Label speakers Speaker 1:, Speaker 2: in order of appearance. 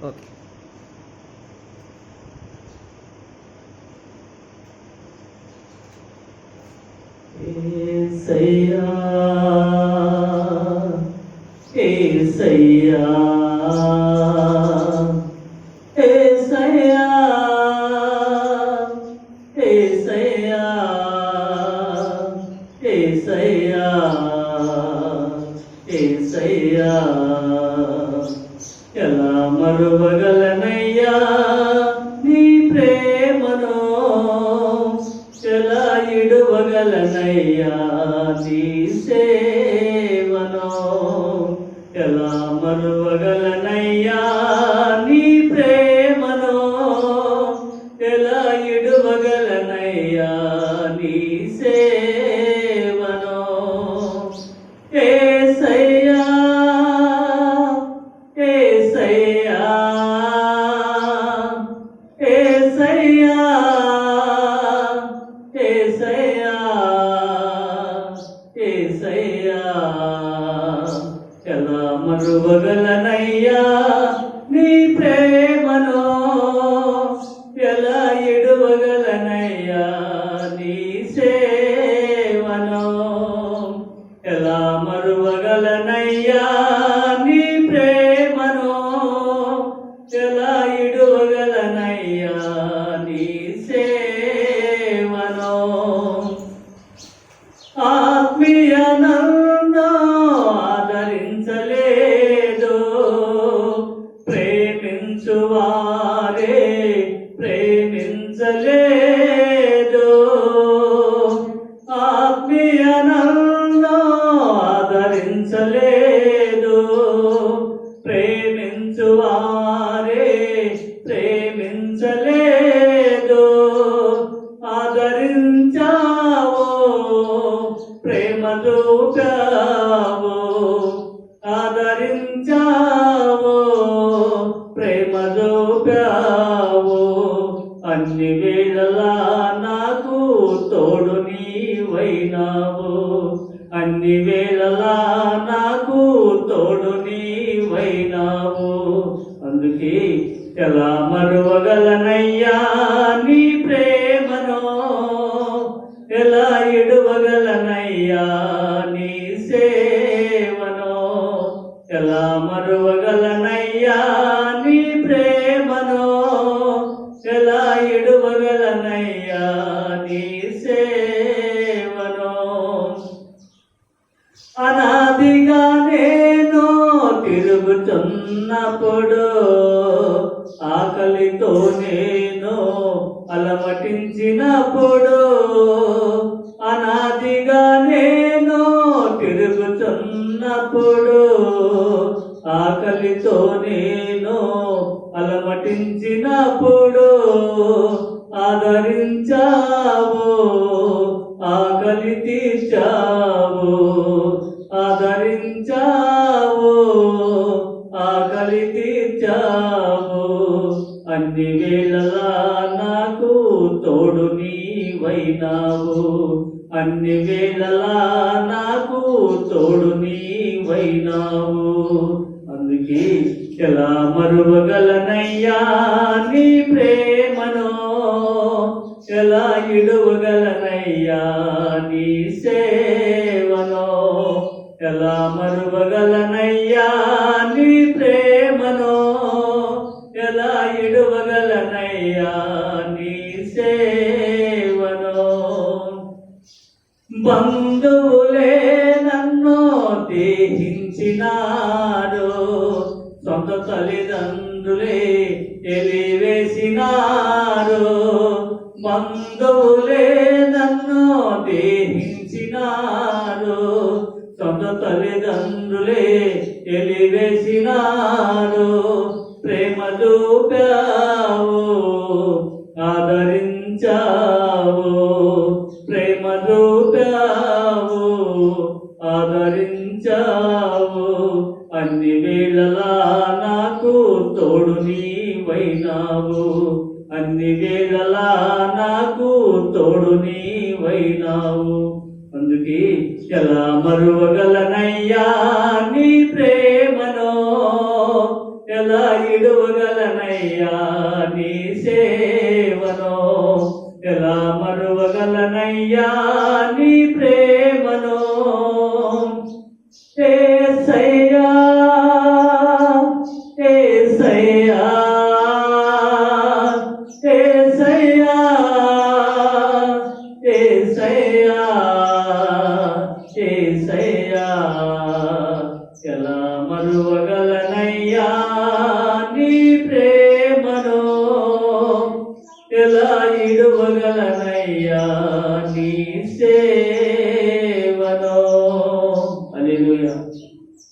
Speaker 1: Okay.
Speaker 2: యేసయ్యా యేసయ్యా యేసయ్యా యేసయ్యా యేసయ్యా యేసయ్యా ఎలా మరువగలనయ్యా నీ ప్రేమను, ఎలా ఇడువగలనయ్యా నీ సేవను, ఎలా మరువగలనయ్యా నీ ప్రేమను, ఎలా ఇడువగలనయ్యా నీ సేవను. యేసయ్యా యేసయ్యా యేసయ్యా యేసయ్యా యేసయ్యా ఎలా మరువగలనయ్యా నీ ప్రేమను, ఎలా ఇడువగలనయ్యా నీ సేవను, ఎలా మరువగలనయ్యా నీ ప్రేమను, ఎలా ఇడువగలనయ్యా నీ సేవను. ఆత్మీయ నన్ను ఆదరించలేదు, ప్రేమించువారే ప్రేమించలేదు. ఆత్మీయ నన్ను ఆదరించలేదు, ప్రేమించువారే ప్రేమించలేదు. ఆదరించావు, ప్రేమ చూపావు, ఆదరించావు, ప్రేమ చూపావు. అన్ని వేళలా నాకు తోడు నీవైనావు, అన్ని వేళలా నాకు తోడు నీవైనావు. అందుకే ఎలా మరువగలనయ్యా నీ ప్రేమను, ఎలా ఇడువగలనయ్యా నీ సేవను, ఎలా మరువగలనయ్యా నీ ప్రేమను, ఎలా ఇడువగలనయ్యా నీ సేవను. అనాదిగా నేను తిరుగుతున్నప్పుడు, ఆకలితో నేను అలమటించినప్పుడు, అనాదిగా నేను తిరుగుతున్నప్పుడు, ఆకలితో నేను అలమటించినప్పుడు, ఆదరించావు, ఆకలి తీర్చావు, ఆదరించావు, ఆకలి తీర్చావు. అన్ని వేళలా నాకు తోడు నీవైనావు, అన్ని వేళలా నాకు తోడు నీవైనావు. అందుకే ఎలా మరువగలనయ్యా నీ ప్రేమను, ఎలా ఇడువగలనయ్యా నీ సేవను, ఎలా మరువగలనయ్యా నీ ప్రేమను, ఎలా ఇడువగలనయ్యా నీ సేవను. బంధువులే నన్ను దేహించినారు, సొంత తల్లిదండ్రులే ఎలివేసినారు. బంధువులే నన్ను దేహించినారు, సొంత తల్లిదండ్రులే ఎలివేసినారు. ప్రేమ చూపావు, ఆదరించావు, ప్రేమ చూపావు, ఆదరించావు. అన్ని వేళలా నాకు తోడు నీవైనావు, అన్ని వేళలా నాకు తోడు నీవైనావు. అందుకే ఎలా మరువగలనయ్యా నీ ప్రేమను, ఎలా ఇడువగలనయ్యా నీ సేవను, ఎలా మరువగలనయ్యా నీ ప్రేమను. యేసయ్యా యేసయ్యా యేసయ్యా యేసయ్యా